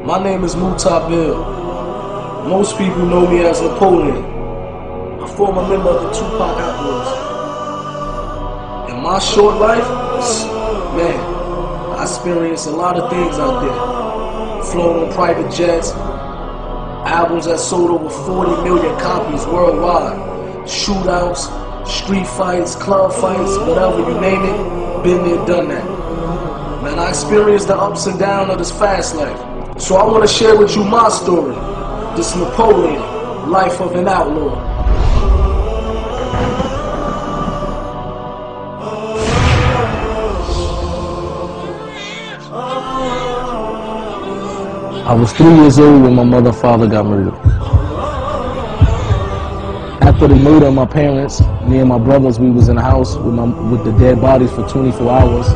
My name is Bill. Most people know me as Napoleon. A former member of the Tupac Outlaws. In my short life, man, I experienced a lot of things out there. Flown on private jets, albums that sold over 40 million copies worldwide, shootouts, street fights, club fights, whatever you name it, been there, done that. Man, I experienced the ups and downs of this fast life. So I want to share with you my story. This Napoleon, life of an outlaw. I was 3 years old when my mother and father got murdered. After the murder of my parents, me and my brothers, we was in the house with the dead bodies for 24 hours.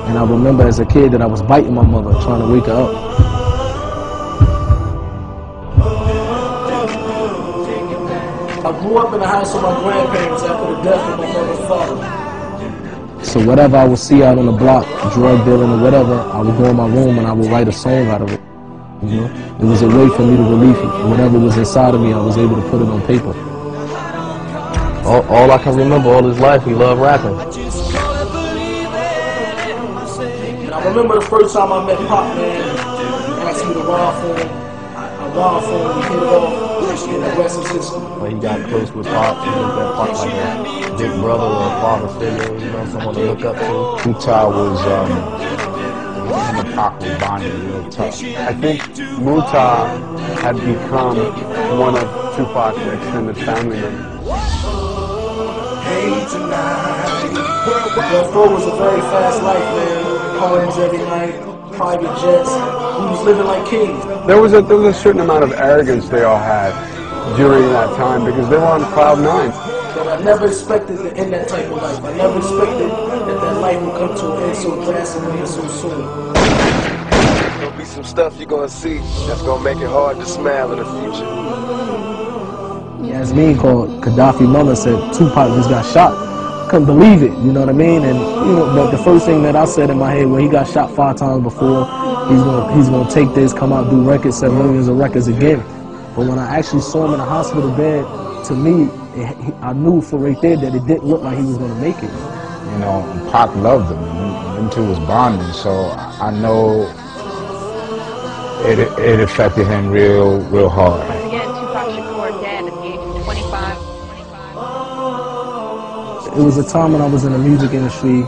And I remember as a kid that I was biting my mother, trying to wake her up. I grew up in the house of my grandparents after the death of my mother and father. So whatever I would see out on the block, drug dealing or whatever, I would go in my room and I would write a song out of it. You know, it was a way for me to relieve it. Whatever was inside of me, I was able to put it on paper. All I can remember all his life, he loved rapping. And I remember the first time I met Pop, man. He asked me to ride for him. I ride for him, we hit it off, and the rest is history. When he got close with Pop, he looked at Pop like a big brother or a father figure, you know, someone to look up to. Muta was, him and Pac was bonding real tough. I think Muta had become one of Tupac's extended family members. Therefore, it was a very fast life, man. Parties every night, private jets. We was living like kings. There was a certain amount of arrogance they all had during that time because they were on cloud nine. But I never expected to end that type of life. I never expected that life would come to an end so drastically and so soon. There'll be some stuff you're gonna see that's gonna make it hard to smile in the future. Yasmin called Gaddafi's mother, said Tupac just got shot. Couldn't believe it, you know what I mean? And you know, the first thing that I said in my head, when he got shot 5 times before, he's gonna take this, come out, do records, sell millions of records again. But when I actually saw him in the hospital bed, to me, I knew for right there that it didn't look like he was gonna make it. You know, Pac loved him, and them two was bonding, so I know it affected him real hard. It was a time when I was in the music industry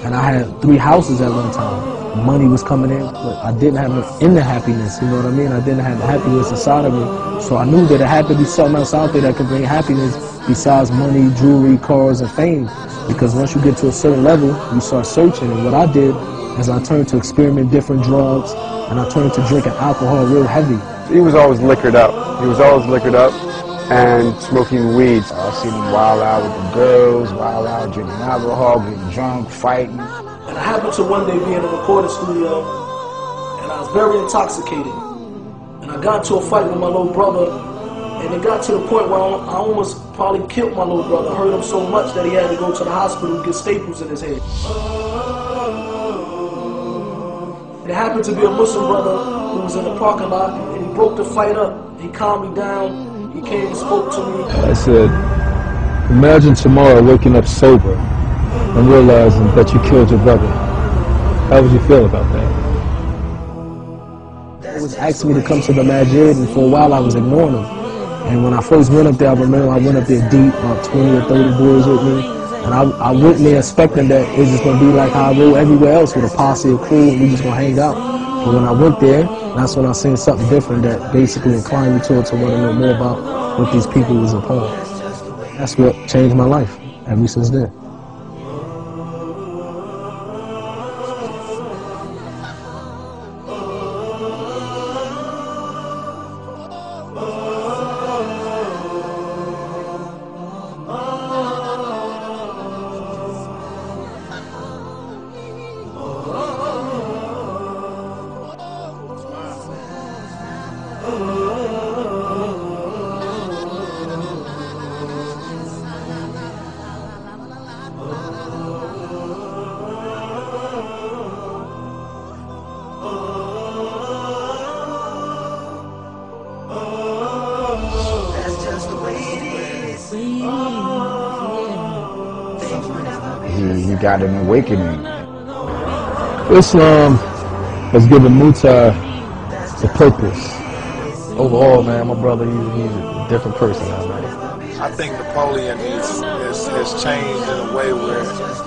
and I had 3 houses at one time. Money was coming in, but I didn't have inner happiness, you know what I mean? I didn't have happiness inside of me. So I knew that it had to be something else out there that could bring happiness besides money, jewelry, cars, and fame. Because once you get to a certain level, you start searching. And what I did is I turned to experiment different drugs and I turned to drinking alcohol real heavy. He was always liquored up. And smoking weed. I seen him wild out with the girls, wild out drinking alcohol, getting drunk, fighting. And I happened to one day be in a recording studio, and I was very intoxicated. And I got into a fight with my little brother, and it got to the point where I almost probably killed my little brother. I hurt him so much that he had to go to the hospital and get staples in his head. It happened to be a Muslim brother who was in the parking lot, and he broke the fight up. He calmed me down. He came and spoke to me. I said, imagine tomorrow waking up sober and realizing that you killed your brother. How would you feel about that? He was asking me to come to the masjid, and for a while I was ignoring him. And when I first went up there, I remember I went up there deep, about 20 or 30 boys with me. And I went there expecting that it was just going to be like how I rode everywhere else with a posse, a crew, and we just going to hang out. But when I went there, that's when I seen something different that basically inclined me to want to know more about what these people was upon. That's what changed my life ever since then. he got an awakening. Islam has given Muta a purpose. Overall, man, my brother, he's a different person now, man. I think Napoleon has changed in a way where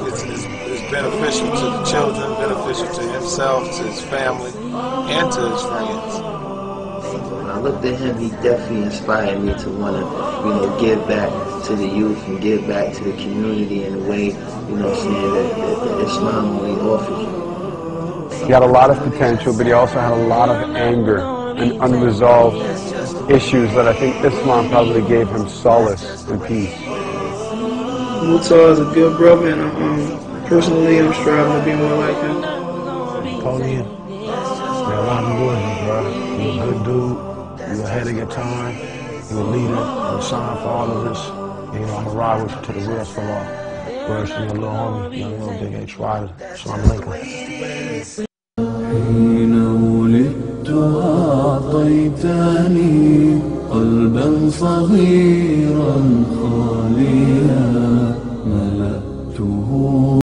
it's beneficial to the children, beneficial to himself, to his family, and to his friends. When I looked at him, he definitely inspired me to want to, give back to the youth and give back to the community in a way, saying that Islam only offers. He had a lot of potential, but he also had a lot of anger and unresolved issues that I think Islam probably gave him solace and peace. Muta is a good brother, and personally, I'm striving to be more like him. Napoleon, man, a lot of words, bro. You're a good dude. You're ahead of your time. You're a leader. You're a sign for all of us. And, I'm going to ride with you till the wheels fall off. Whereas your little homie, your little big H Rider, Sean Lincoln. حين ولدت أعطيتني قلبا صغيرا خاليا ملأته